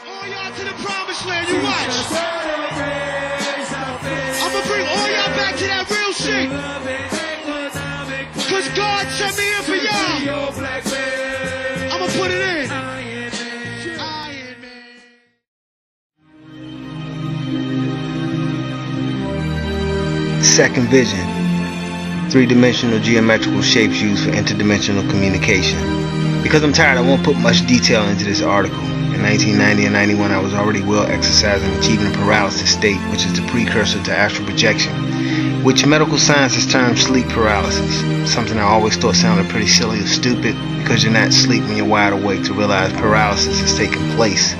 All y'all to the promised land, you watch. I'ma bring all y'all back to that real shit. Cause God sent me here for y'all. I'ma put it in. Iron Man. Second vision. Three-dimensional geometrical shapes used for interdimensional communication. Because I'm tired, I won't put much detail into this article. In 1990 and 91, I was already well exercised in achieving a paralysis state, which is the precursor to astral projection, which medical science has termed sleep paralysis. Something I always thought sounded pretty silly or stupid, because you're not asleep when you're wide awake to realize paralysis has taken place.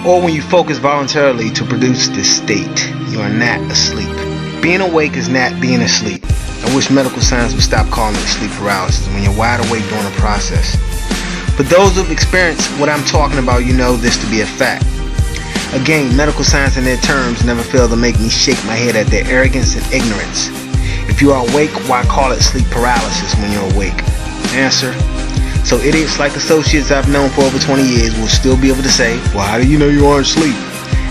Or when you focus voluntarily to produce this state, you are not asleep. Being awake is not being asleep. I wish medical science would stop calling it sleep paralysis when you're wide awake during the process. For those who've experienced what I'm talking about, you know this to be a fact. Again, medical science and their terms never fail to make me shake my head at their arrogance and ignorance. If you are awake, why call it sleep paralysis when you're awake? Answer. So idiots like associates I've known for over 20 years will still be able to say, well, how do you know you aren't asleep?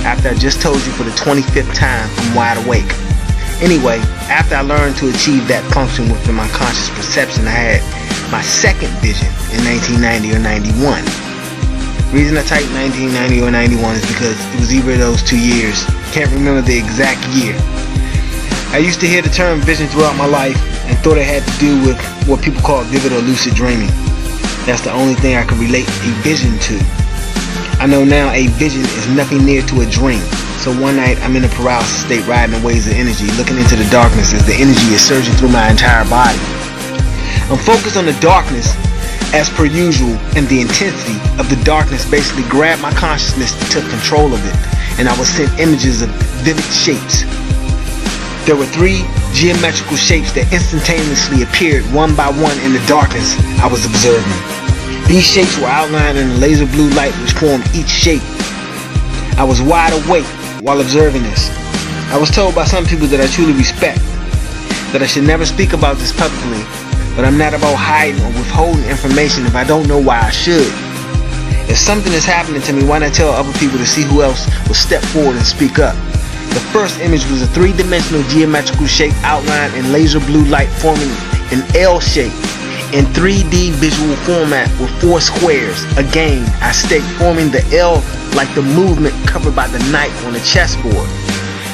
After I just told you for the 25th time I'm wide awake. Anyway, after I learned to achieve that function within my conscious perception, I had my second vision in 1990 or 91. The reason I typed 1990 or 91 is because it was either of those 2 years. Can't remember the exact year. I used to hear the term vision throughout my life and thought it had to do with what people call vivid or lucid dreaming. That's the only thing I could relate a vision to. I know now a vision is nothing near to a dream. So one night I'm in a paralysis state riding the waves of energy, looking into the darkness as the energy is surging through my entire body. I'm focused on the darkness as per usual, and the intensity of the darkness basically grabbed my consciousness and took control of it, and I was sent images of vivid shapes. There were 3 geometrical shapes that instantaneously appeared one by one in the darkness I was observing. These shapes were outlined in a laser blue light which formed each shape. I was wide awake while observing this. I was told by some people that I truly respect that I should never speak about this publicly, but I'm not about hiding or withholding information if I don't know why I should. If something is happening to me, why not tell other people to see who else will step forward and speak up? The first image was a 3-dimensional geometrical shape outlined in laser blue light forming an L shape in 3D visual format with 4 squares. Again, I state forming the L like the movement covered by the knight on a chessboard.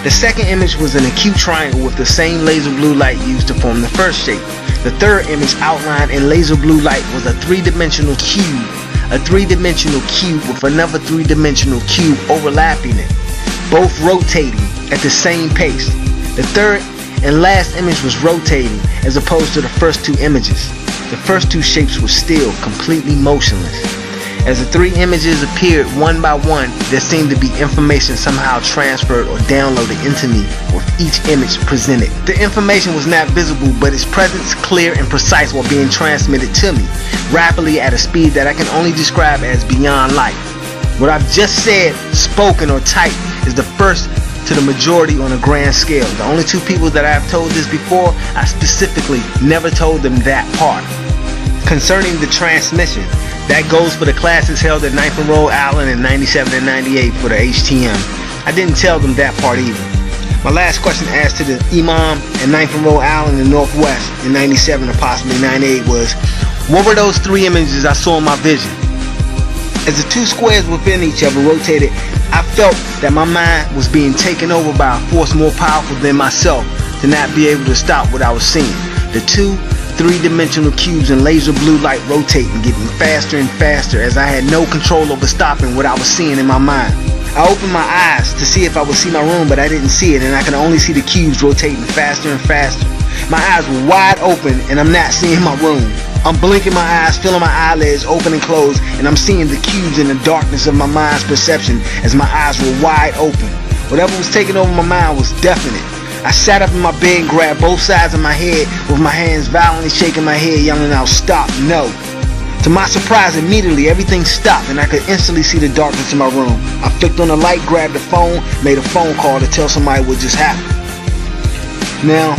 The second image was an acute triangle with the same laser blue light used to form the first shape. The third image outlined in laser blue light was a 3-dimensional cube. A 3-dimensional cube with another 3-dimensional cube overlapping it, both rotating at the same pace. The third and last image was rotating as opposed to the first 2 images. The first 2 shapes were still completely motionless. As the 3 images appeared one by one, there seemed to be information somehow transferred or downloaded into me with each image presented. The information was not visible, but its presence clear and precise while being transmitted to me, rapidly at a speed that I can only describe as beyond light. What I've just said, spoken or typed, is the first to the majority on a grand scale. The only 2 people that I have told this before, I specifically never told them that part. Concerning the transmission, that goes for the classes held at 9th and Rhode Island in 97 and 98 for the HTM. I didn't tell them that part either. My last question asked to the Imam at 9th and Rhode Island in the Northwest in 97 or possibly 98 was, what were those 3 images I saw in my vision? As the 2 squares within each other rotated, I felt that my mind was being taken over by a force more powerful than myself to not be able to stop what I was seeing. The 2 3-dimensional cubes in laser blue light rotating, getting faster and faster as I had no control over stopping what I was seeing in my mind. I opened my eyes to see if I would see my room, but I didn't see it, and I could only see the cubes rotating faster and faster. My eyes were wide open and I'm not seeing my room. I'm blinking my eyes, feeling my eyelids open and close, and I'm seeing the cubes in the darkness of my mind's perception as my eyes were wide open. Whatever was taking over my mind was definite. I sat up in my bed and grabbed both sides of my head with my hands violently shaking my head, yelling out, "Stop, no." To my surprise, immediately everything stopped and I could instantly see the darkness in my room. I flicked on the light, grabbed the phone, made a phone call to tell somebody what just happened. Now,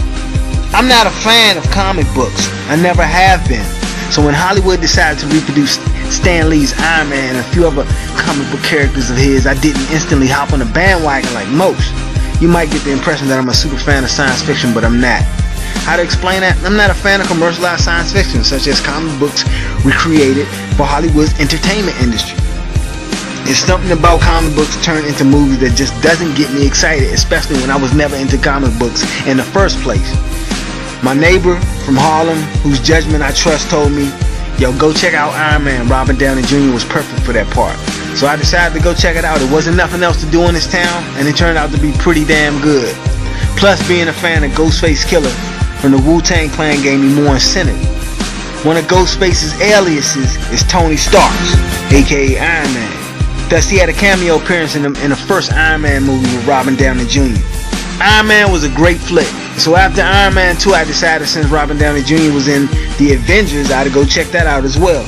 I'm not a fan of comic books. I never have been. So when Hollywood decided to reproduce Stan Lee's Iron Man and a few other comic book characters of his, I didn't instantly hop on the bandwagon like most. You might get the impression that I'm a super fan of science fiction, but I'm not. How to explain that? I'm not a fan of commercialized science fiction, such as comic books recreated for Hollywood's entertainment industry. It's something about comic books turned into movies that just doesn't get me excited, especially when I was never into comic books in the first place. My neighbor from Harlem, whose judgment I trust, told me, yo, go check out Iron Man. Robert Downey Jr. was perfect for that part. So I decided to go check it out. There wasn't nothing else to do in this town, and it turned out to be pretty damn good. Plus, being a fan of Ghostface Killer from the Wu-Tang Clan gave me more incentive. One of Ghostface's aliases is Tony Starks, aka Iron Man. Thus, he had a cameo appearance in the first Iron Man movie with Robert Downey Jr. Iron Man was a great flick. So after Iron Man 2, I decided since Robert Downey Jr. was in the Avengers, I had to go check that out as well.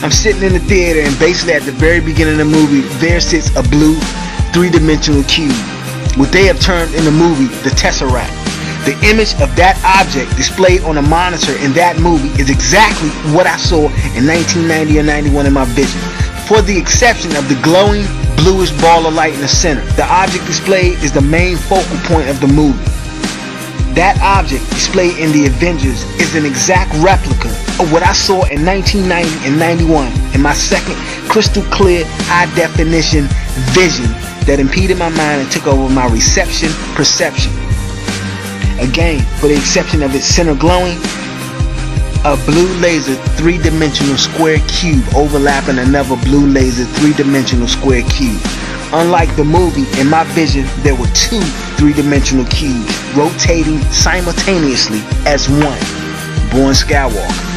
I'm sitting in the theater, and basically at the very beginning of the movie, there sits a blue, three-dimensional cube. What they have termed in the movie the Tesseract. The image of that object displayed on a monitor in that movie is exactly what I saw in 1990 or 91 in my vision. For the exception of the glowing bluish ball of light in the center, the object displayed is the main focal point of the movie. That object displayed in the Avengers is an exact replica of what I saw in 1990 and 91 in my second crystal clear high definition vision that impeded my mind and took over my perception. Again, for the exception of its center glowing, a blue laser three-dimensional square cube overlapping another blue laser three-dimensional square cube. Unlike the movie, in my vision, there were two three-dimensional cubes rotating simultaneously as one. Born Skywalker.